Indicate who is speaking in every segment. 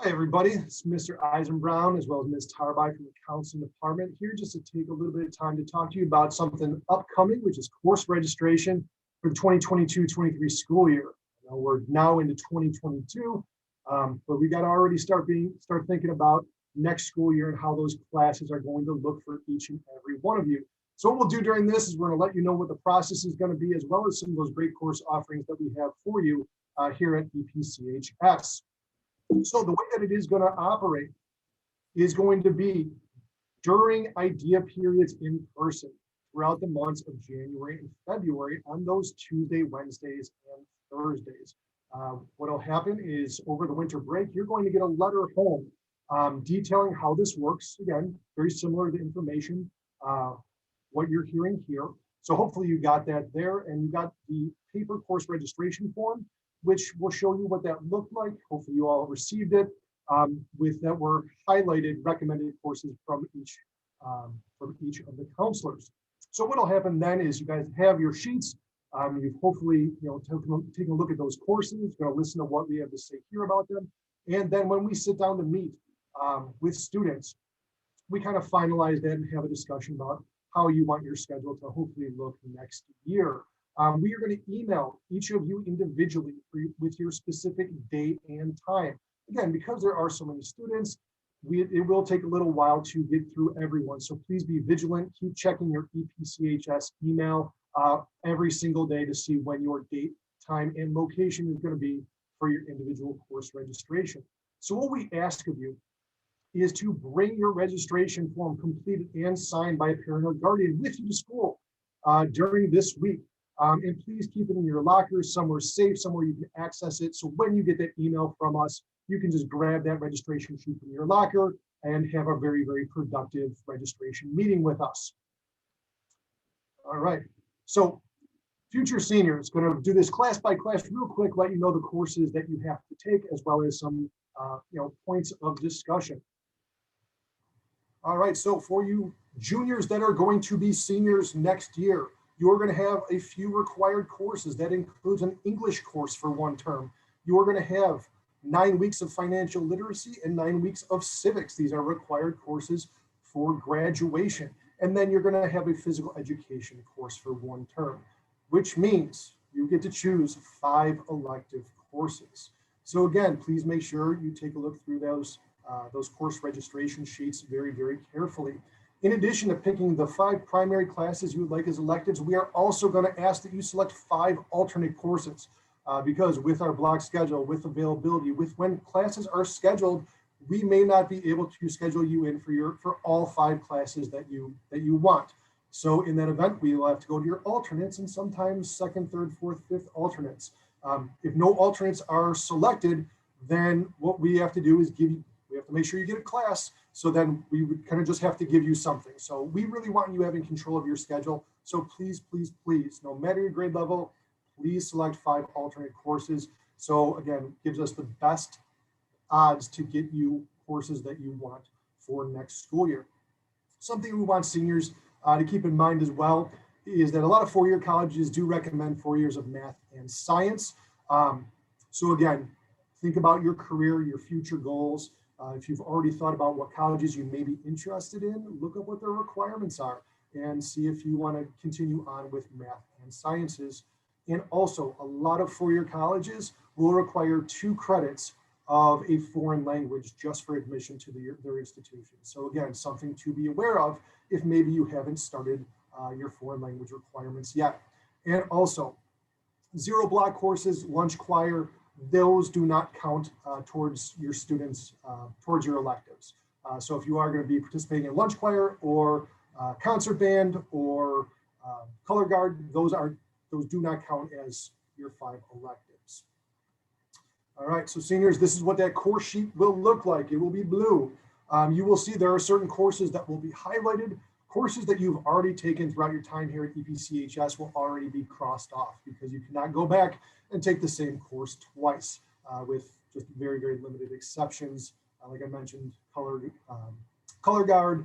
Speaker 1: Hi, everybody. It's Mr. Eisenbrown as well as Ms. Tarby from the counseling department here just to take a little bit of time to talk to you about something upcoming, which is course registration for the 2022-23 school year. We're now into 2022, but we got to already start thinking about next school year and how those classes are going to look for each and every one of you. So what we'll do during this is we're going to let you know what the process is going to be, as well as some of those great course offerings that we have for you here at EPCHS. So the way that it is going to operate is going to be during idea periods in person throughout the months of January and February on those Tuesday, Wednesdays, and Thursdays. What will happen is over the winter break, you're going to get a letter home detailing how this works. Again, very similar to the information, what you're hearing here. So hopefully you got that there, and you got the paper course registration form, which will show you what that looked like. Hopefully you all received it. With that were highlighted recommended courses from each of the counselors. So what will happen then is you guys have your sheets. You've hopefully taken a look at those courses, going to listen to what we have to say here about them. And then when we sit down to meet with students, we kind of finalize that and have a discussion about how you want your schedule to hopefully look next year. We are going to email each of you individually with your specific date and time. Again, because there are so many students, it will take a little while to get through everyone. So please be vigilant. Keep checking your EPCHS email every single day to see when your date, time, and location is going to be for your individual course registration. So what we ask of you is to bring your registration form completed and signed by a parent or guardian with you to school during this week. And please keep it in your locker, somewhere safe, somewhere you can access it. So when you get that email from us, you can just grab that registration sheet from your locker and have a very, very productive registration meeting with us. All right. So future seniors, going to do this class by class real quick, let you know the courses that you have to take, as well as some points of discussion. All right. So for you juniors that are going to be seniors next year, you're going to have a few required courses. That includes an English course for one term. You're going to have 9 weeks of financial literacy and 9 weeks of civics. These are required courses for graduation. And then you're going to have a physical education course for one term, which means you get to choose 5 elective courses. So again, please make sure you take a look through those course registration sheets very, very carefully. In addition to picking the 5 primary classes you would like as electives, we are also going to ask that you select 5 alternate courses because with our block schedule, with availability, with when classes are scheduled, we may not be able to schedule you in for all 5 classes that you want. So in that event, we will have to go to your alternates, and sometimes 2nd, 3rd, 4th, 5th alternates. If no alternates are selected, then what we have to do is we have to make sure you get a class. So then we would kind of just have to give you something. So we really want you having control of your schedule. So please, please, please, no matter your grade level, please select 5 alternate courses. So again, gives us the best odds to get you courses that you want for next school year. Something we want seniors to keep in mind as well is that a lot of 4-year colleges do recommend 4 years of math and science. So again, think about your career, your future goals. If you've already thought about what colleges you may be interested in, look up what their requirements are and see if you want to continue on with math and sciences. And also, a lot of 4-year colleges will require 2 credits of a foreign language just for admission to their institution. So again, something to be aware of if maybe you haven't started your foreign language requirements yet. And also, 0 block courses, lunch choir, those do not count towards your students, towards your electives. So if you are going to be participating in lunch choir or concert band or color guard, those do not count as your 5 electives. All right, so seniors, this is what that course sheet will look like. It will be blue. You will see there are certain courses that will be highlighted. Courses that you've already taken throughout your time here at EPCHS will already be crossed off because you cannot go back and take the same course twice with just very, very limited exceptions. Like I mentioned, color guard,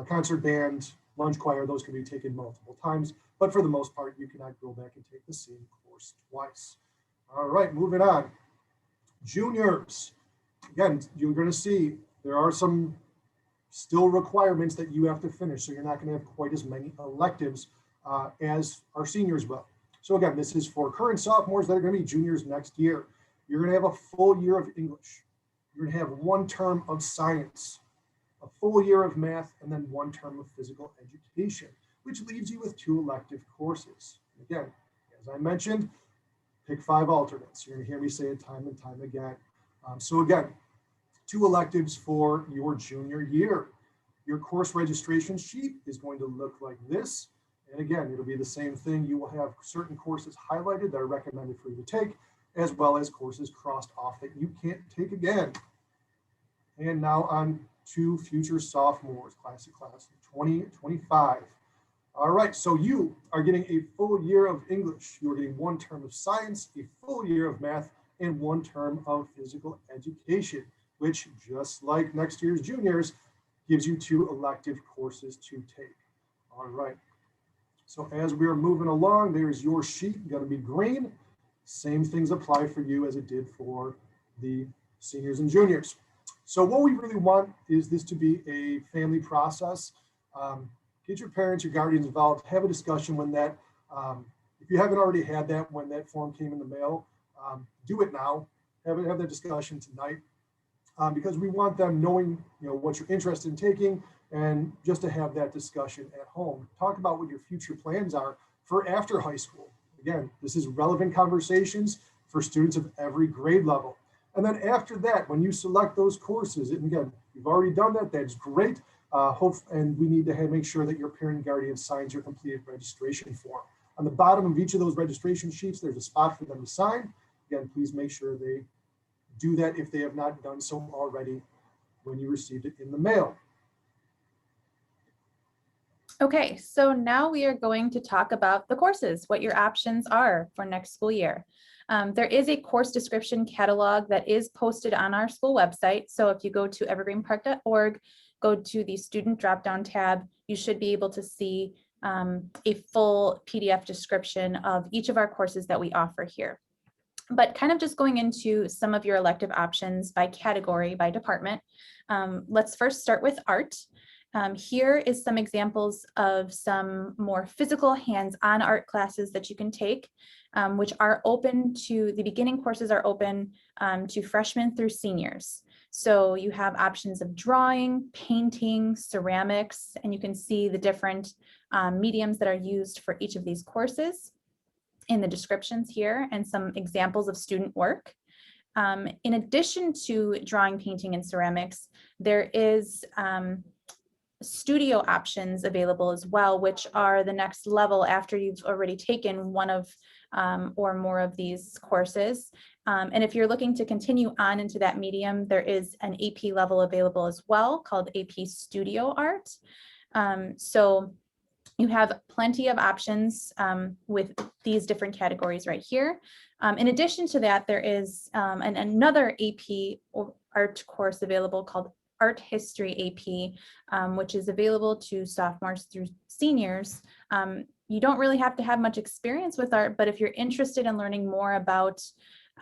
Speaker 1: concert band, lunch choir, those can be taken multiple times. But for the most part, you cannot go back and take the same course twice. All right, moving on. Juniors, Again, you're going to see there are some still requirements that you have to finish. So you're not going to have quite as many electives as our seniors will. So again, this is for current sophomores that are going to be juniors next year. You're going to have a full year of English. You're going to have one term of science, a full year of math, and then one term of physical education, which leaves you with 2 elective courses. Again, as I mentioned, pick 5 alternates. You're going to hear me say it time and time again. So again, 2 electives for your junior year. Your course registration sheet is going to look like this. And again, it'll be the same thing. You will have certain courses highlighted that are recommended for you to take, as well as courses crossed off that you can't take again. And now on to future sophomores, class of 2025. All right, so you are getting a full year of English. You're getting 1 term of science, a full year of math, and 1 term of physical education, which, just like next year's juniors, gives you 2 elective courses to take. All right. So as we're moving along, there's your sheet, going to be green. Same things apply for you as it did for the seniors and juniors. So what we really want is this to be a family process. Get your parents, your guardians involved, have a discussion when that, if you haven't already had that, when that form came in the mail, do it now, have that discussion tonight. Because we want them knowing, what you're interested in taking, and just to have that discussion at home. Talk about what your future plans are for after high school. Again, this is relevant conversations for students of every grade level. And then after that, when you select those courses, and again, you've already done that, that's great. And we need to make sure that your parent guardian signs your completed registration form. On the bottom of each of those registration sheets, there's a spot for them to sign. Again, please make sure they do that if they have not done so already when you received it in the mail.
Speaker 2: Okay, so now we are going to talk about the courses, what your options are for next school year. There is a course description catalog that is posted on our school website. So if you go to evergreenpark.org, go to the student drop-down tab, you should be able to see a full PDF description of each of our courses that we offer here. But kind of just going into some of your elective options by category, by department. Let's first start with art. Here is some examples of some more physical hands-on art classes that you can take, which are open to, the beginning courses are open to freshmen through seniors. So you have options of drawing, painting, ceramics, and you can see the different mediums that are used for each of these courses in the descriptions here, and some examples of student work. In addition to drawing, painting, and ceramics, there is studio options available as well, which are the next level after you've already taken one of or more of these courses. And if you're looking to continue on into that medium, there is an AP level available as well called AP Studio Art. So you have plenty of options with these different categories right here. In addition to that, there is another AP art course available called Art History AP, which is available to sophomores through seniors. You don't really have to have much experience with art, but if you're interested in learning more about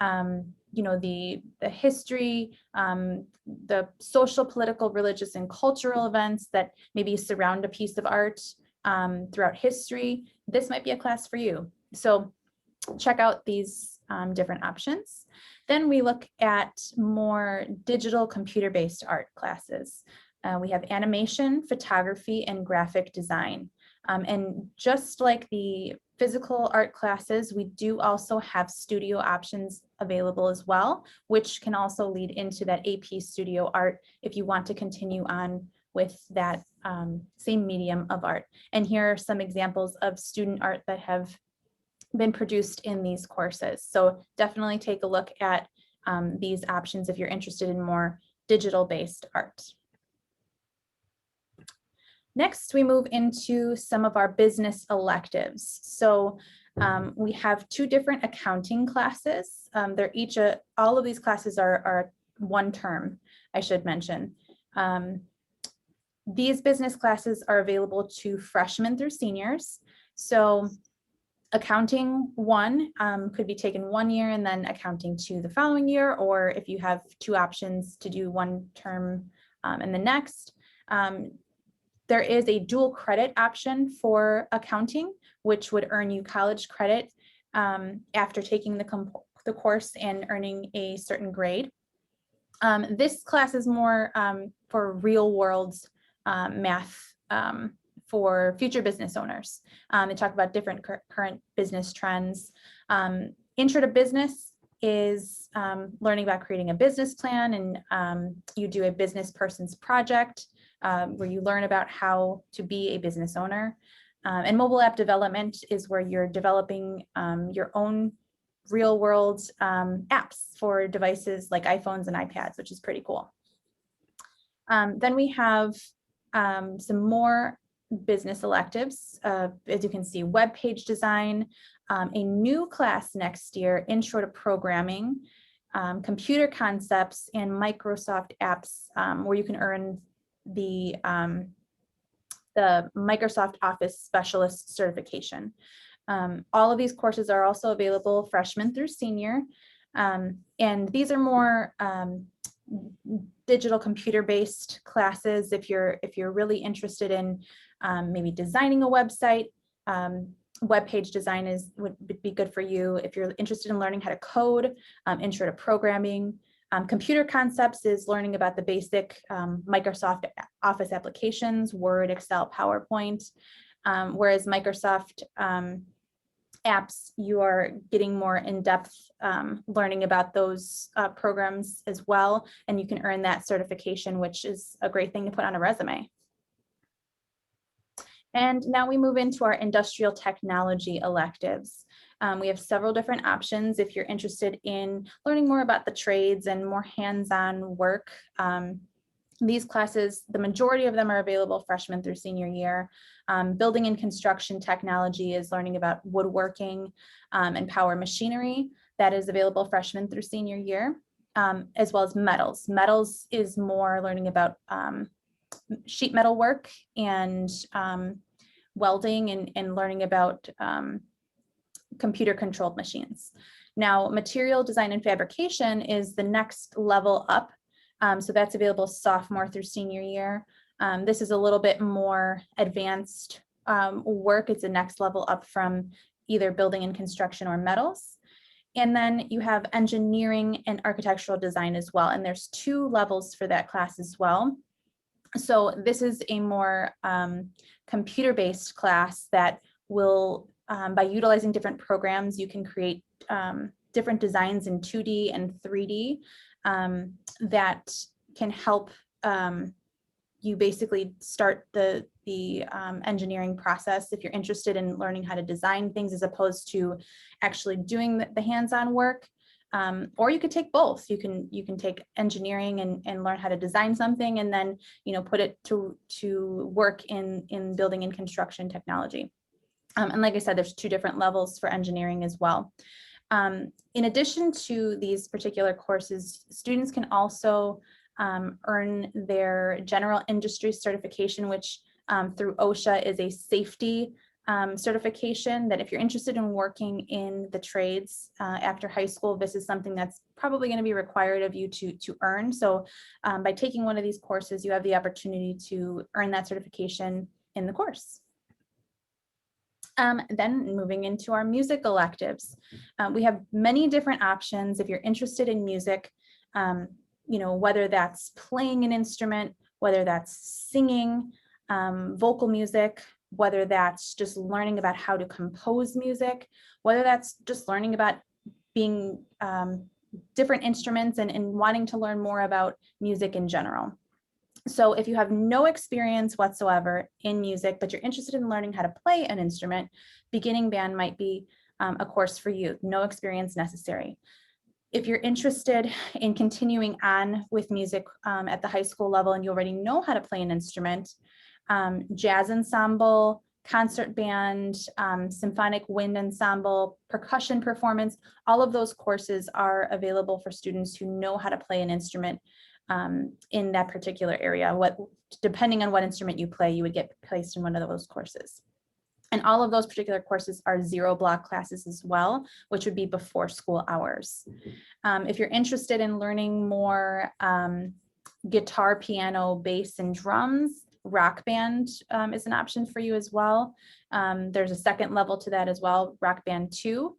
Speaker 2: the history, the social, political, religious, and cultural events that maybe surround a piece of art throughout history, this might be a class for you. So check out these different options. Then we look at more digital computer-based art classes. We have animation, photography, and graphic design. And just like the physical art classes, we do also have studio options available as well, which can also lead into that AP Studio Art if you want to continue on with that same medium of art. And here are some examples of student art that have been produced in these courses. So definitely take a look at these options if you're interested in more digital-based art. Next, we move into some of our business electives. So we have 2 different accounting classes. They're each, all of these classes are 1 term, I should mention. These business classes are available to freshmen through seniors. So Accounting 1 could be taken 1 year and then accounting 2 the following year, or if you have 2 options to do 1 term and the next. There is a dual credit option for accounting, which would earn you college credit after taking the course and earning a certain grade. This class is more for real world math for future business owners. They talk about different current business trends. Intro to Business is learning about creating a business plan, and you do a business person's project where you learn about how to be a business owner. And mobile app development is where you're developing your own real world apps for devices like iPhones and iPads, which is pretty cool. Then we have some more business electives. As you can see, web page design, a new class next year, Intro to Programming, Computer Concepts, and Microsoft Apps, where you can earn the Microsoft Office Specialist certification. All of these courses are also available freshman through senior, and these are more digital computer-based classes. If you're really interested in maybe designing a website, web page design would be good for you. If you're interested in learning how to code, Intro to Programming. Computer Concepts is learning about the basic Microsoft Office applications, Word, Excel, PowerPoint, whereas Microsoft Apps, you are getting more in-depth learning about those programs as well, and you can earn that certification, which is a great thing to put on a resume. And now we move into our industrial technology electives. We have several different options if you're interested in learning more about the trades and more hands-on work. These classes, the majority of them are available freshman through senior year. Building and construction technology is learning about woodworking and power machinery. That is available freshman through senior year, as well as metals. Metals is more learning about sheet metal work and welding and learning about computer controlled machines. Now, material design and fabrication is the next level up. So that's available sophomore through senior year. This is a little bit more advanced work. It's a next level up from either building and construction or metals. And then you have engineering and architectural design as well. And there's 2 levels for that class as well. So this is a more computer-based class that will, by utilizing different programs, you can create different designs in 2D and 3D that can help you basically start the engineering process if you're interested in learning how to design things as opposed to actually doing the hands-on work. Or you could take both. You can take engineering and learn how to design something, and then put it to work in building and construction technology. And like I said, there's 2 different levels for engineering as well. In addition to these particular courses, students can also earn their general industry certification, which through OSHA is a safety certification that if you're interested in working in the trades after high school, this is something that's probably going to be required of you to earn. So by taking one of these courses, you have the opportunity to earn that certification in the course. Then moving into our music electives, we have many different options if you're interested in music, whether that's playing an instrument, whether that's singing, vocal music, whether that's just learning about how to compose music, whether that's just learning about being different instruments and wanting to learn more about music in general. So if you have no experience whatsoever in music, but you're interested in learning how to play an instrument, beginning band might be a course for you. No experience necessary. If you're interested in continuing on with music at the high school level and you already know how to play an instrument, jazz ensemble, concert band, symphonic wind ensemble, percussion performance, all of those courses are available for students who know how to play an instrument in that particular area. Depending on what instrument you play, you would get placed in one of those courses. And all of those particular courses are 0 block classes as well, which would be before school hours. If you're interested in learning more guitar, piano, bass, and drums, Rock Band is an option for you as well. There's a second level to that as well, Rock Band 2,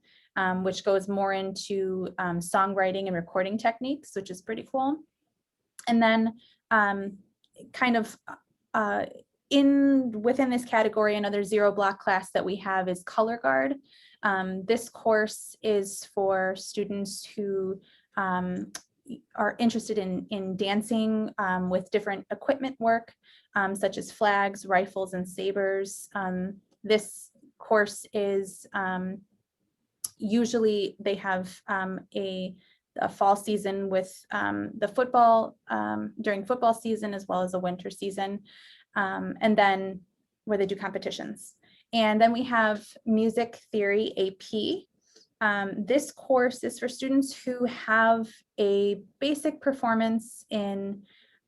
Speaker 2: which goes more into songwriting and recording techniques, which is pretty cool. And then kind of within this category, another 0 block class that we have is Color Guard. This course is for students who are interested in dancing with different equipment work, such as flags, rifles, and sabers. This course is usually they have a fall season with the football during football season, as well as a winter season, and then where they do competitions. And then we have Music Theory AP. This course is for students who have a basic performance in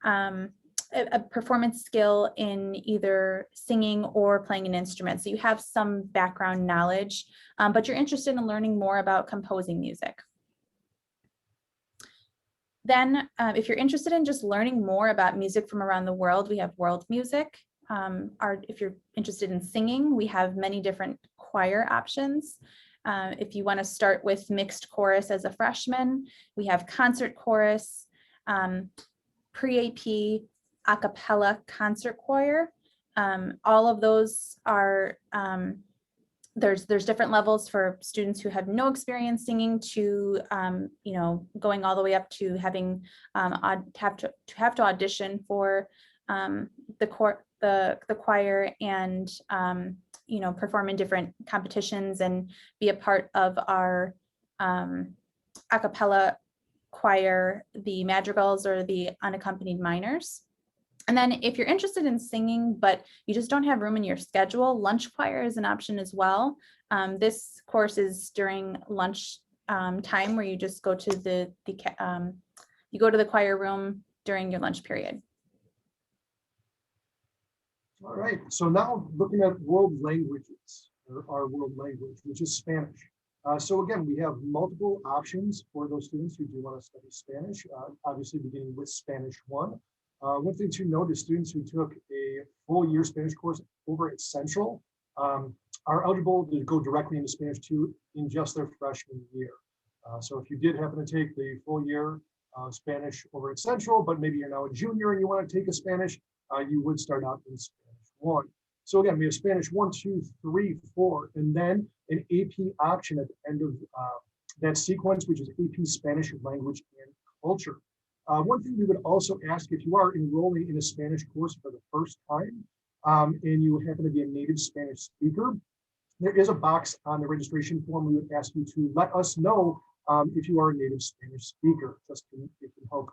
Speaker 2: a performance skill in either singing or playing an instrument. So you have some background knowledge, but you're interested in learning more about composing music. Then if you're interested in just learning more about music from around the world, we have world music. If you're interested in singing, we have many different choir options. If you want to start with mixed chorus as a freshman, we have concert chorus, pre-AP, a cappella concert choir. All of those are, there's different levels for students who have no experience singing to, going all the way up to having have to audition for the choir and perform in different competitions and be a part of our a cappella choir, the madrigals or the unaccompanied minors. And then if you're interested in singing, but you just don't have room in your schedule, lunch choir is an option as well. This course is during lunch time, where you just go to you go to the choir room during your lunch period.
Speaker 1: All right, so now looking at world languages, or our world language, which is Spanish. So again, we have multiple options for those students who do want to study Spanish, obviously beginning with Spanish 1. One thing to note is students who took a full year Spanish course over at Central are eligible to go directly into Spanish 2 in just their freshman year. So if you did happen to take the full year Spanish over at Central, but maybe you're now a junior and you want to take a Spanish, you would start out in Spanish 1. So again, we have Spanish 1, 2, 3, 4, and then an AP option at the end of that sequence, which is AP Spanish Language and Culture. One thing we would also ask, if you are enrolling in a Spanish course for the first time and you happen to be a native Spanish speaker, there is a box on the registration form. We would ask you to let us know if you are a native Spanish speaker. Just it can help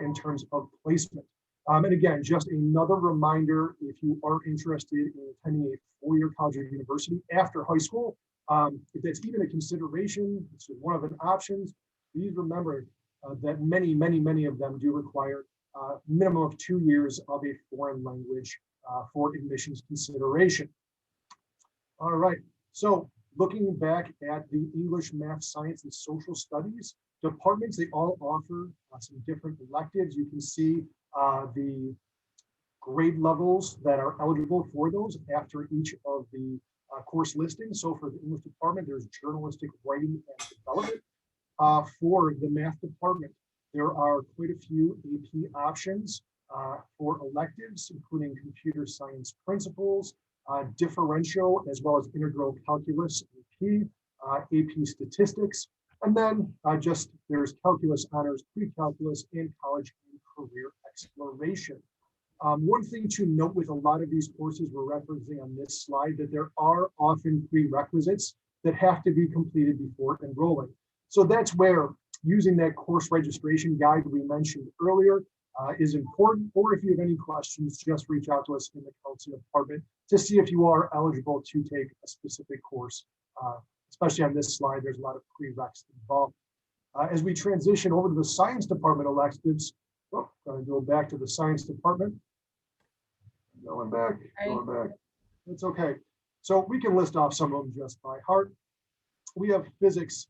Speaker 1: in terms of placement. And again, just another reminder, if you are interested in attending a four-year college or university after high school, if that's even a consideration, it's one of the options, please remember that many of them do require a minimum of 2 years of a foreign language for admissions consideration. All right, so looking back at the English, Math, Science, and Social Studies departments, they all offer some different electives. You can see the grade levels that are eligible for those after each of the course listings. So for the English department, there's journalistic writing and development. For the math department, there are quite a few AP options for electives, including computer science principles, differential, as well as integral calculus, AP, AP statistics, and then there's calculus honors, pre-calculus, and college and career exploration. One thing to note with a lot of these courses we're referencing on this slide, that there are often prerequisites that have to be completed before enrolling. So that's where using that course registration guide we mentioned earlier is important, or if you have any questions, just reach out to us in the counseling department to see if you are eligible to take a specific course. Especially on this slide, there's a lot of prereqs involved. As we transition over to the science department electives, going to go back to the science department. Going back. It's okay. So we can list off some of them just by heart. We have physics,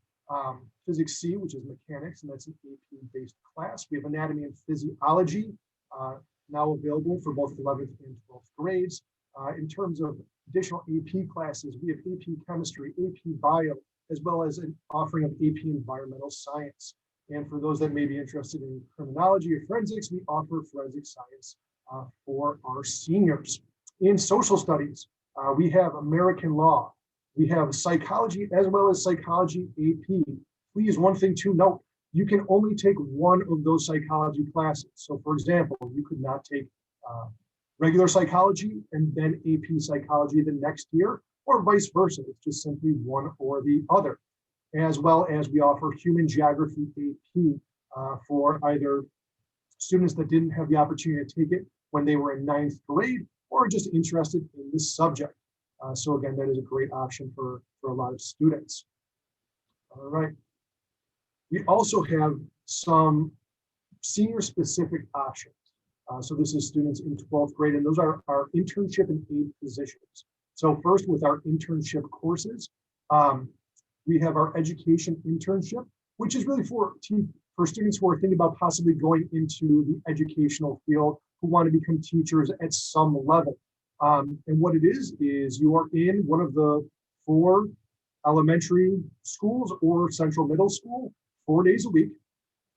Speaker 1: physics C, which is mechanics, and that's an AP-based class. We have anatomy and physiology, now available for both 11th and 12th grades. In terms of additional AP classes, we have AP chemistry, AP bio, as well as an offering of AP environmental science. And for those that may be interested in criminology or forensics, we offer forensic science for our seniors. In social studies, we have American law, we have psychology as well as psychology AP. Please, one thing to note, you can only take one of those psychology classes. So for example, you could not take regular psychology and then AP psychology the next year, or vice versa. It's just simply one or the other. As well as we offer human geography AP for either students that didn't have the opportunity to take it when they were in 9th grade or just interested in this subject. So again, that is a great option for a lot of students. All right. We also have some senior specific options. So this is students in 12th grade, and those are our internship and aid positions. So first with our internship courses, we have our education internship, which is really for students who are thinking about possibly going into the educational field, who want to become teachers at some level. And what it is you are in one of the 4 elementary schools or central middle school 4 days a week,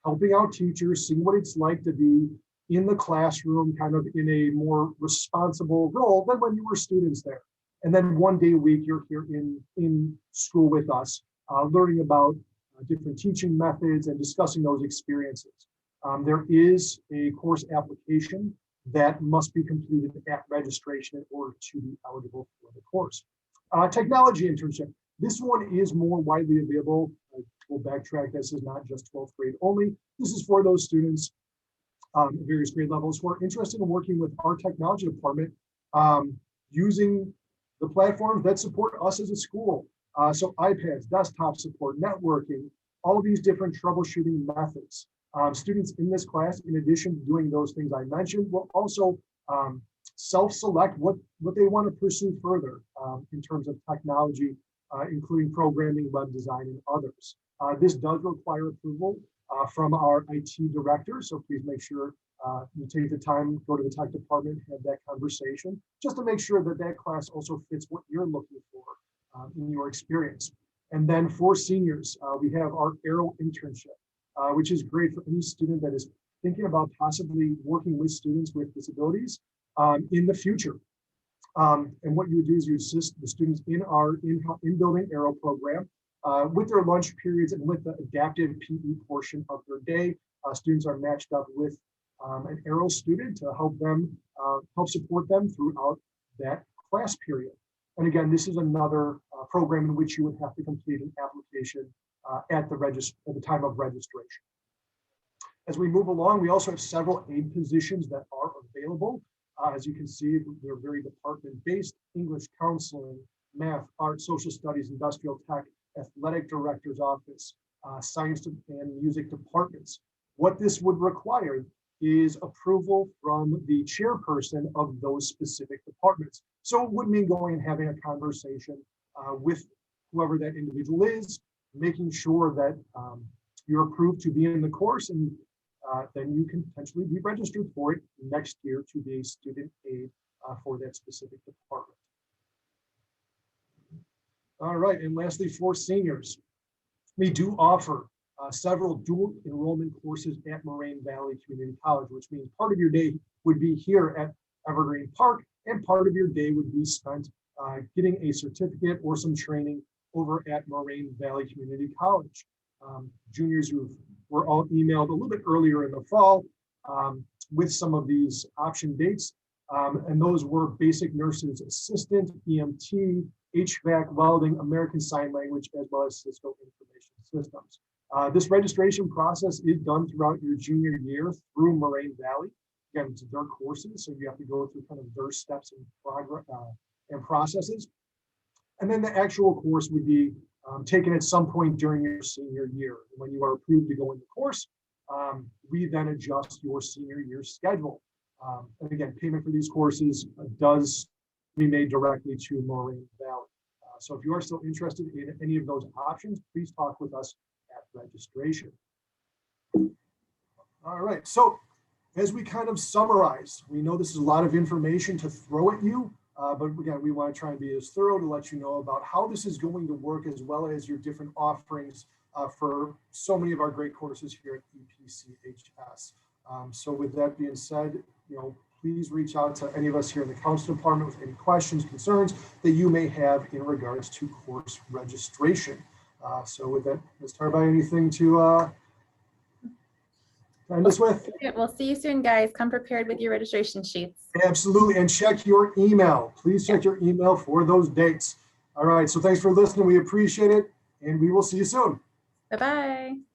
Speaker 1: helping out teachers, seeing what it's like to be in the classroom, kind of in a more responsible role than when you were students there. And then 1 day a week, you're here in school with us, learning about different teaching methods and discussing those experiences. There is a course application that must be completed at registration in order to be eligible for the course. Technology internship. This one is more widely available. We'll backtrack. This is not just 12th grade only. This is for those students at various grade levels who are interested in working with our technology department, using the platforms that support us as a school. So iPads, desktop support, networking, all these different troubleshooting methods. Students in this class, in addition to doing those things I mentioned, will also self-select what they want to pursue further in terms of technology, including programming, web design, and others. This does require approval from our IT director, so please make sure you take the time, go to the tech department, have that conversation, just to make sure that that class also fits what you're looking for in your experience. And then for seniors, we have our Aero internship, which is great for any student that is thinking about possibly working with students with disabilities in the future. And what you would do is you assist the students in our in-building Aero program with their lunch periods and with the adaptive PE portion of their day. Students are matched up with an Aero student to help support them throughout that class period. And again, this is another program in which you would have to complete an application at the time of registration. As we move along, we also have several aid positions that are available. As you can see, they're very department-based: English counseling, math, art, social studies, industrial tech, athletic director's office, science and music departments. What this would require is approval from the chairperson of those specific departments. So it would mean going and having a conversation with whoever that individual is, making sure that you're approved to be in the course, and then you can potentially be registered for it next year to be a student aide for that specific department. All right, and lastly, for seniors, we do offer several dual enrollment courses at Moraine Valley Community College, which means part of your day would be here at Evergreen Park, and part of your day would be spent getting a certificate or some training over at Moraine Valley Community College. Juniors who were all emailed a little bit earlier in the fall with some of these option dates, and those were basic nurses assistant, EMT, HVAC, welding, American Sign Language, as well as Cisco Information Systems. This registration process is done throughout your junior year through Moraine Valley. Again, it's their courses, so you have to go through kind of their steps and progress and processes. And then the actual course would be taken at some point during your senior year. When you are approved to go in the course, we then adjust your senior year schedule. And again, payment for these courses does be made directly to Moraine Valley. So if you are still interested in any of those options, please talk with us at registration. All right, so as we kind of summarize, we know this is a lot of information to throw at you, but again, we want to try and be as thorough to let you know about how this is going to work, as well as your different offerings for so many of our great courses here at EPCHS. So with that being said, please reach out to any of us here in the counseling department with any questions, concerns that you may have in regards to course registration. So with that, Ms. Tarby, anything to end us with?
Speaker 2: We'll see you soon, guys. Come prepared with your registration sheets.
Speaker 1: Absolutely. And check your email. Please check your email for those dates. All right. So thanks for listening. We appreciate it. And we will see you soon.
Speaker 2: Bye-bye.